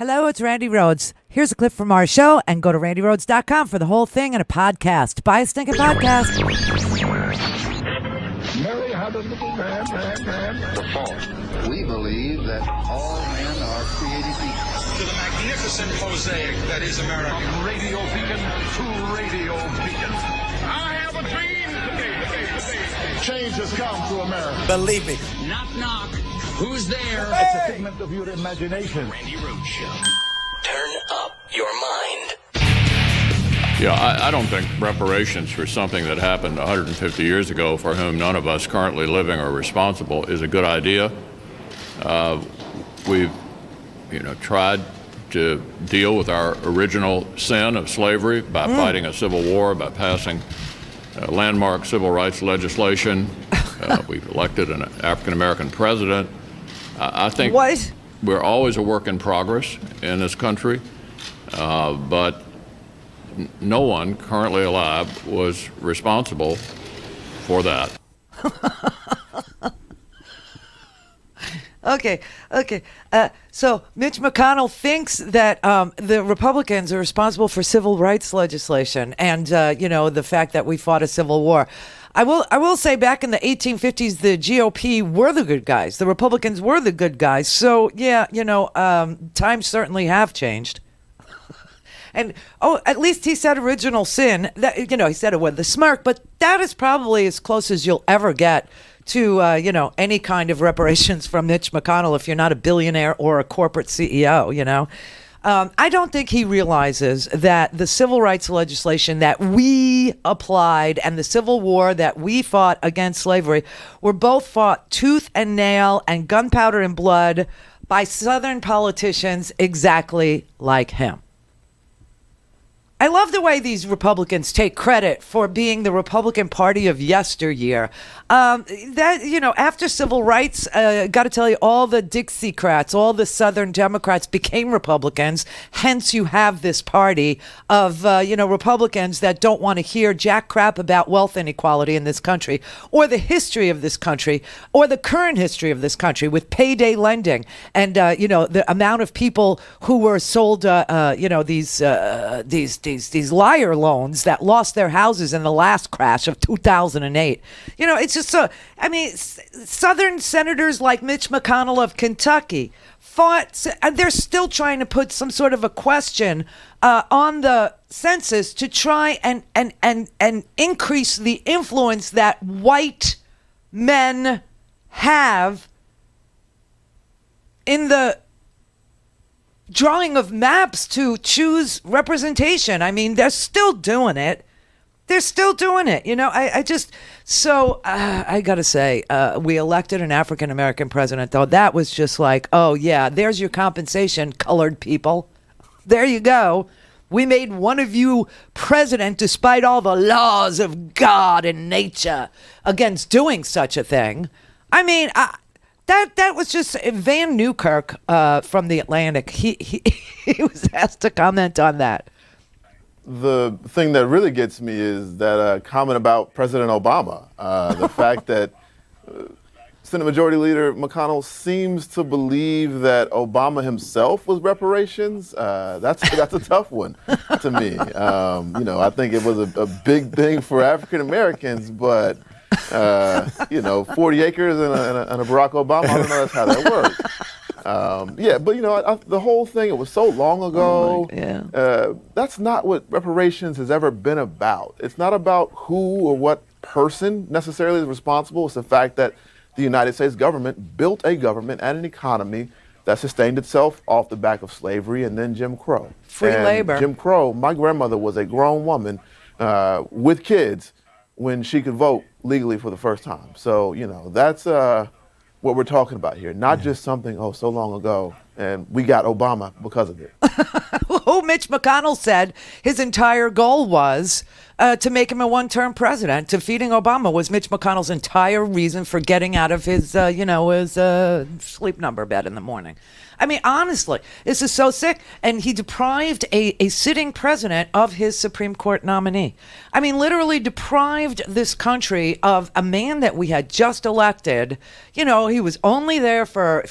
Hello, it's Randi Rhodes. Here's a clip from our show, and go to randyrhodes.com for the whole thing and a podcast. Buy a stinking podcast. Mary had a little man. The fall. We believe that all men are created equal. To the magnificent mosaic that is America. From radio beacon to radio beacon. I have a dream today. Change has come to America. Believe me. Knock, knock. Who's there? It's a figment of your imagination. Randi Rhodes Show. Turn up your mind. Yeah, I don't think reparations for something that happened 150 years ago, for whom none of us currently living are responsible, is a good idea. We've, tried to deal with our original sin of slavery by fighting a civil war, by passing landmark civil rights legislation. We've elected an African-American president. I think we're always a work in progress in this country, but no one currently alive was responsible for that. Okay. So Mitch McConnell thinks that the Republicans are responsible for civil rights legislation and, the fact that we fought a civil war. I will say back in the 1850s, the GOP were the good guys. The Republicans were the good guys. So, yeah, times certainly have changed. And, at least he said original sin. That, he said it with a smirk, but that is probably as close as you'll ever get to, any kind of reparations from Mitch McConnell if you're not a billionaire or a corporate CEO, I don't think he realizes that the civil rights legislation that we applied and the Civil War that we fought against slavery were both fought tooth and nail and gunpowder and blood by Southern politicians exactly like him. I love the way these Republicans take credit for being the Republican Party of yesteryear. After civil rights, got to tell you, all the Dixiecrats, all the Southern Democrats became Republicans. Hence, you have this party of, Republicans that don't want to hear jack crap about wealth inequality in this country, or the history of this country, or the current history of this country with payday lending and, the amount of people who were sold, these liar loans that lost their houses in the last crash of 2008. It's just Southern senators like Mitch McConnell of Kentucky fought, and they're still trying to put some sort of a question on the census to try and increase the influence that white men have in the drawing of maps to choose representation. I mean, they're still doing it. I gotta say, we elected an African-American president, though. That was just like, oh yeah, there's your compensation, colored people. There you go. We made one of you president despite all the laws of God and nature against doing such a thing. I mean, That was just Van Newkirk from The Atlantic. He was asked to comment on that. The thing that really gets me is that comment about President Obama. The fact that Senate Majority Leader McConnell seems to believe that Obama himself was reparations. That's a tough one to me. I think it was a big thing for African Americans, but 40 acres and a Barack Obama, I don't know that's how that works. But the whole thing, it was so long ago. That's not what reparations has ever been about. It's not about who or what person necessarily is responsible. It's the fact that the United States government built a government and an economy that sustained itself off the back of slavery and then Jim Crow. Free labor. Jim Crow, my grandmother was a grown woman with kids when she could vote legally for the first time. So, that's what we're talking about here. Not just something, so long ago, and we got Obama because of it. Who Mitch McConnell said his entire goal was to make him a one-term president. Defeating Obama was Mitch McConnell's entire reason for getting out of his, his sleep number bed in the morning. I mean, honestly, this is so sick. And he deprived a sitting president of his Supreme Court nominee. I mean, literally deprived this country of a man that we had just elected. You know, he was only there for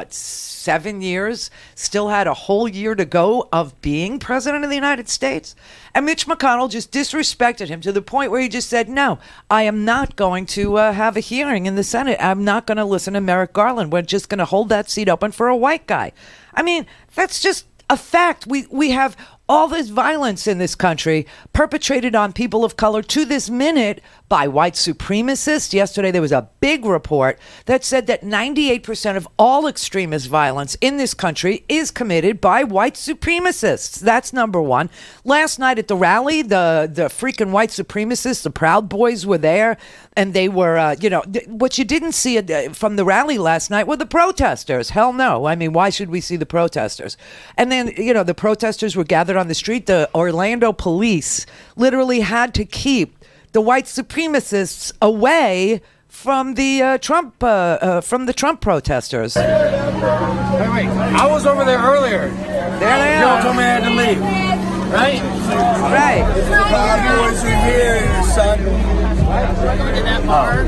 7 years, still had a whole year to go of being president of the United States. And Mitch McConnell just disrespected him to the point where he just said, no, I am not going to have a hearing in the Senate. I'm not going to listen to Merrick Garland. We're just going to hold that seat open for a white guy. I mean, that's just a fact. We have all this violence in this country perpetrated on people of color to this minute by white supremacists. Yesterday, there was a big report that said that 98% of all extremist violence in this country is committed by white supremacists. That's number one. Last night at the rally, the freaking white supremacists, the Proud Boys were there, and they were, what you didn't see from the rally last night were the protesters. Hell no. I mean, why should we see the protesters? And then, the protesters were gathered on the street. The Orlando police literally had to keep the white supremacists away from the Trump protesters. Hey, wait! I was over there earlier. There they Y'all are. told me I had to leave. Right? Right. The Proud Boys are here, son. In that bar.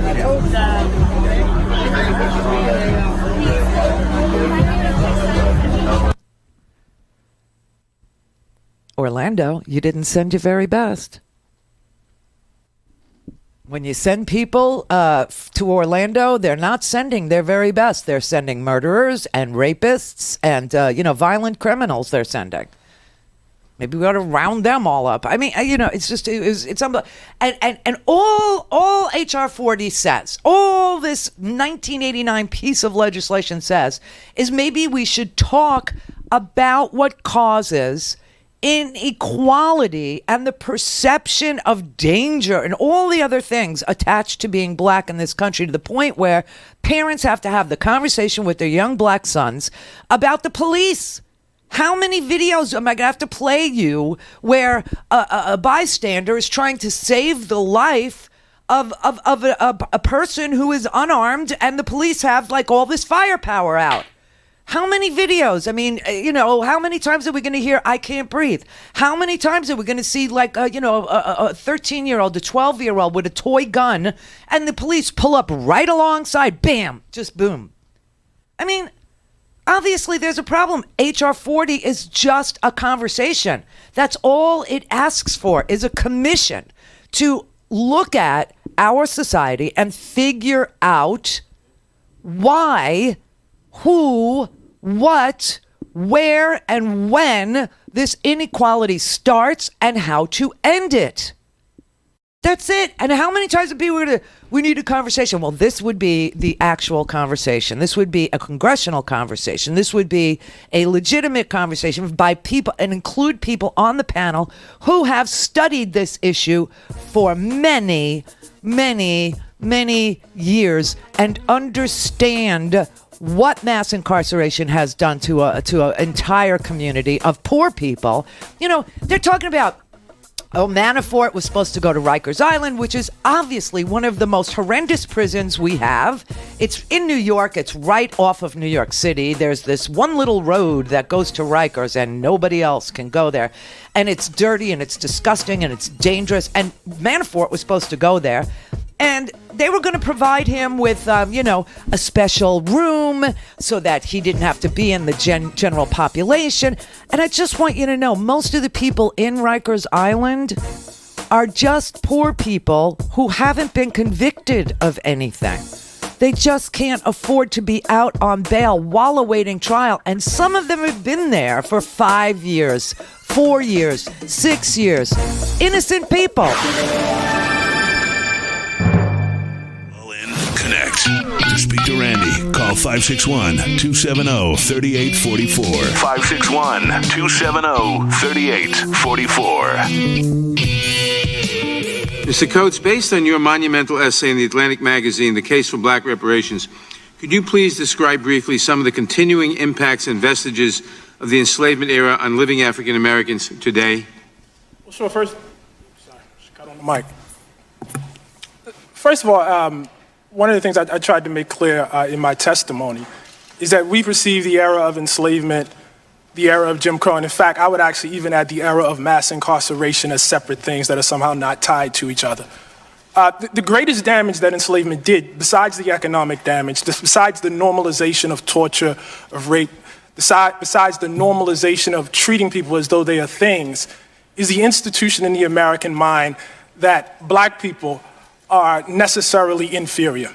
Orlando, you didn't send your very best. When you send people to Orlando, they're not sending their very best. They're sending murderers and rapists and, violent criminals they're sending. Maybe we ought to round them all up. I mean, it's unbelievable. And all H.R. 40 says, all this 1989 piece of legislation says, is maybe we should talk about what causes inequality and the perception of danger and all the other things attached to being black in this country, to the point where parents have to have the conversation with their young black sons about the police. How many videos am I going to have to play you where a bystander is trying to save the life of a person who is unarmed, and the police have like all this firepower out? How many videos? I mean, how many times are we going to hear, I can't breathe? How many times are we going to see like, a 13-year-old, a 12-year-old with a toy gun, and the police pull up right alongside, bam, just boom. I mean, obviously there's a problem. H.R. 40 is just a conversation. That's all it asks for, is a commission to look at our society and figure out why, who, what, where, and when this inequality starts and how to end it. That's it. And how many times have people we need a conversation? Well, this would be the actual conversation. This would be a congressional conversation. This would be a legitimate conversation by people, and include people on the panel who have studied this issue for many, many, many years and understand what mass incarceration has done to an entire community of poor people. They're talking about, Manafort was supposed to go to Rikers Island, which is obviously one of the most horrendous prisons we have. It's in New York. It's right off of New York City. There's this one little road that goes to Rikers, and nobody else can go there. And it's dirty, and it's disgusting, and it's dangerous. And Manafort was supposed to go there. And they were going to provide him with, a special room so that he didn't have to be in the general population. And I just want you to know, most of the people in Rikers Island are just poor people who haven't been convicted of anything. They just can't afford to be out on bail while awaiting trial. And some of them have been there for 5 years, 4 years, 6 years. Innocent people. Connect. To speak to Randi, call 561-270-3844. 561-270-3844. Mr. Coates, based on your monumental essay in the Atlantic magazine, The Case for Black Reparations, could you please describe briefly some of the continuing impacts and vestiges of the enslavement era on living African Americans today? So first, Mike. First of all, one of the things I tried to make clear in my testimony is that we perceive the era of enslavement, the era of Jim Crow, and in fact, I would actually even add the era of mass incarceration as separate things that are somehow not tied to each other. The greatest damage that enslavement did, besides the economic damage, besides the normalization of torture, of rape, besides the normalization of treating people as though they are things, is the institution in the American mind that black people are necessarily inferior.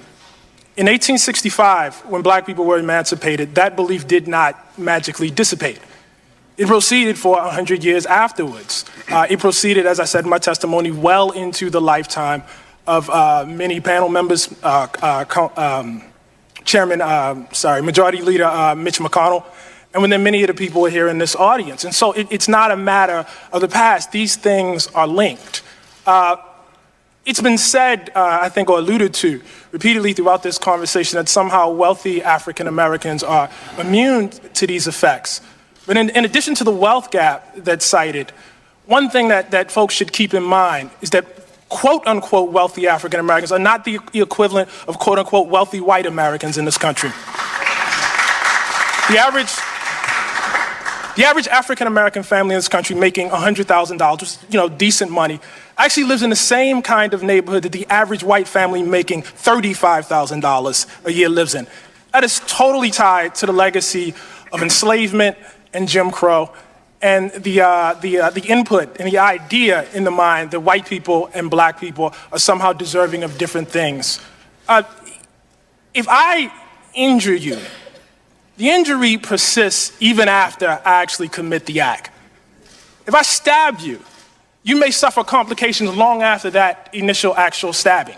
In 1865, when black people were emancipated, that belief did not magically dissipate. It proceeded for 100 years afterwards. It proceeded, as I said in my testimony, well into the lifetime of many panel members, Majority Leader Mitch McConnell, and then many of the people who are here in this audience. And so it's not a matter of the past. These things are linked. It's been said, I think, or alluded to repeatedly throughout this conversation that somehow wealthy African Americans are immune to these effects. But in addition to the wealth gap that's cited, one thing that folks should keep in mind is that quote-unquote wealthy African Americans are not the equivalent of quote-unquote wealthy white Americans in this country. The average African American family in this country making $100,000, which is, decent money, actually lives in the same kind of neighborhood that the average white family making $35,000 a year lives in. That is totally tied to the legacy of enslavement and Jim Crow, and the input and the idea in the mind that white people and black people are somehow deserving of different things. If I injure you, the injury persists even after I actually commit the act. If I stab you, you may suffer complications long after that initial actual stabbing.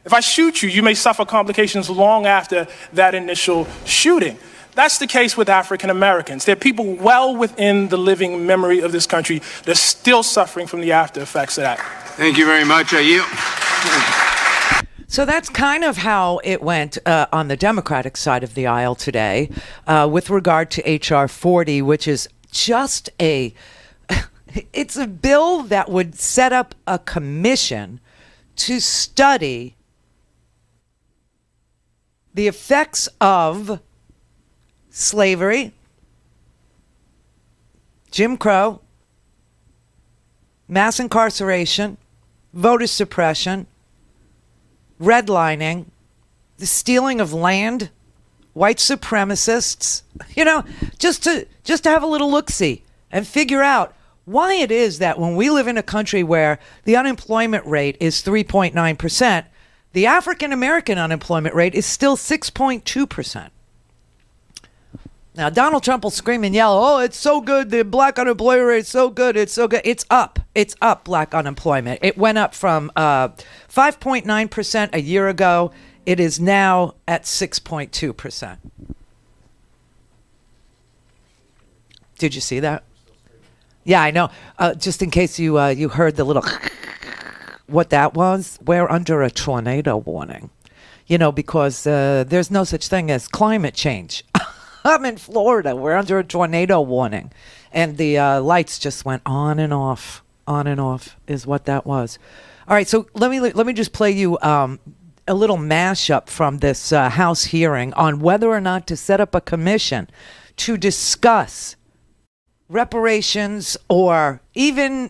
If I shoot you, you may suffer complications long after that initial shooting. That's the case with African Americans. There are people well within the living memory of this country that are still suffering from the after effects of that. Thank you very much. I yield. So that's kind of how it went on the Democratic side of the aisle today with regard to H.R. 40, which is just it's a bill that would set up a commission to study the effects of slavery, Jim Crow, mass incarceration, voter suppression, redlining, the stealing of land, white supremacists, just to have a little look-see and figure out why it is that when we live in a country where the unemployment rate is 3.9%, the African American unemployment rate is still 6.2%. Now, Donald Trump will scream and yell, oh, it's so good. The black unemployment rate is so good. It's so good. It's up. It's up, black unemployment. It went up from 5.9% a year ago. It is now at 6.2%. Did you see that? Yeah, I know. Just in case you heard the little what that was, we're under a tornado warning. Because there's no such thing as climate change. I'm in Florida. We're under a tornado warning. And the lights just went on and off is what that was. All right, so let me just play you a little mashup from this House hearing on whether or not to set up a commission to discuss reparations or even,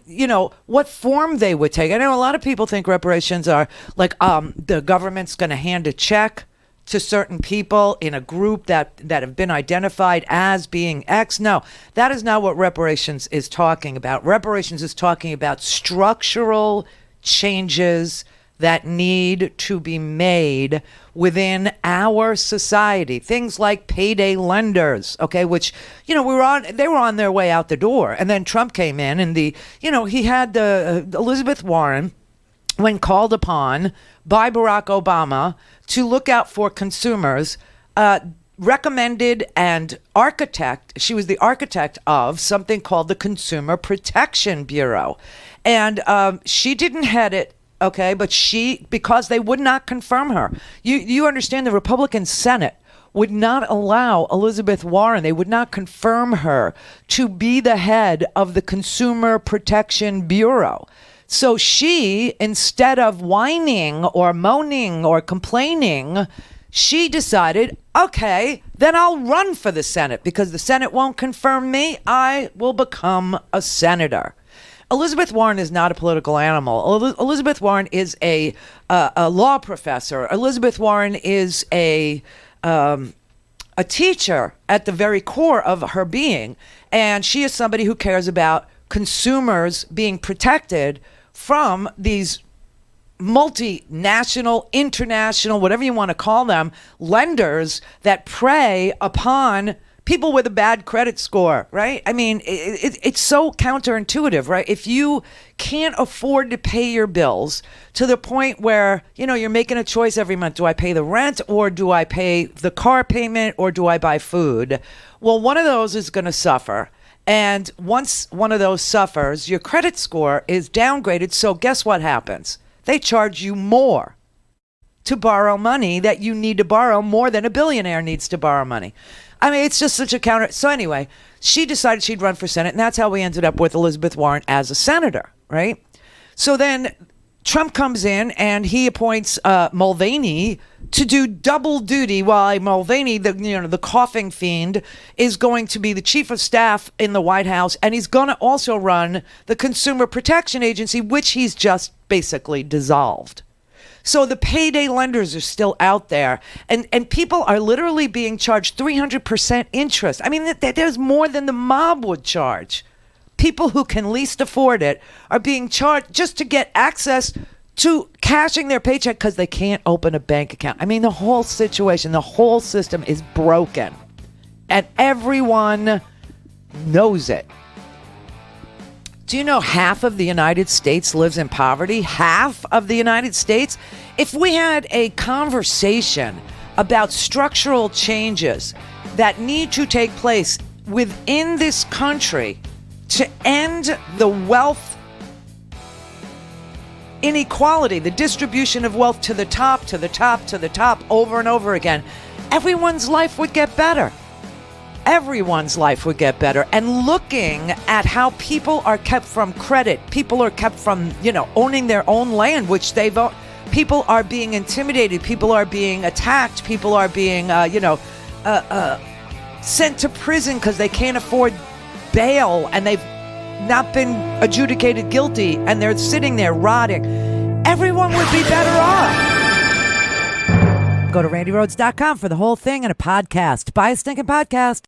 what form they would take. I know a lot of people think reparations are like the government's going to hand a check to certain people in a group that have been identified as being X. No, that is not what reparations is talking about. Reparations is talking about structural changes that need to be made within our society. Things like payday lenders, okay, which, they were on their way out the door. And then Trump came in and he had Elizabeth Warren, when called upon by Barack Obama to look out for consumers, recommended and she was the architect of something called the Consumer Protection Bureau. And she didn't head it, okay, but because they would not confirm her. You understand the Republican Senate would not allow Elizabeth Warren, they would not confirm her to be the head of the Consumer Protection Bureau. So she, instead of whining or moaning or complaining, she decided, okay, then I'll run for the Senate because the Senate won't confirm me. I will become a senator. Elizabeth Warren is not a political animal. Elizabeth Warren is a law professor. Elizabeth Warren is a teacher at the very core of her being. And she is somebody who cares about consumers being protected from these multinational, international, whatever you want to call them, lenders that prey upon people with a bad credit score, right? I mean, it's so counterintuitive, right? If you can't afford to pay your bills to the point where, you're making a choice every month, do I pay the rent or do I pay the car payment or do I buy food? Well, one of those is going to suffer. And once one of those suffers, your credit score is downgraded. So guess what happens? They charge you more to borrow money that you need to borrow more than a billionaire needs to borrow money. I mean, it's just such a counter. So anyway, she decided she'd run for Senate, and that's how we ended up with Elizabeth Warren as a senator, right? So then Trump comes in and he appoints Mulvaney to do double duty while Mulvaney, the coughing fiend, is going to be the chief of staff in the White House, and he's going to also run the Consumer Protection Agency, which he's just basically dissolved. So the payday lenders are still out there, and people are literally being charged 300% interest. I mean, there's more than the mob would charge. People who can least afford it are being charged just to get access to cashing their paycheck because they can't open a bank account. I mean, the whole situation, the whole system is broken, and everyone knows it. Do you know half of the United States lives in poverty? Half of the United States? If we had a conversation about structural changes that need to take place within this country to end the wealth inequality, the distribution of wealth to the top, to the top, to the top, over and over again, everyone's life would get better. Everyone's life would get better. And looking at how people are kept from credit, people are kept from, owning their own land, which they've owned. People are being intimidated. People are being attacked. People are being, sent to prison because they can't afford bail and they've not been adjudicated guilty and they're sitting there rotting. Everyone would be better off. Go to RandiRhodes.com for the whole thing and a podcast. Buy a stinking podcast.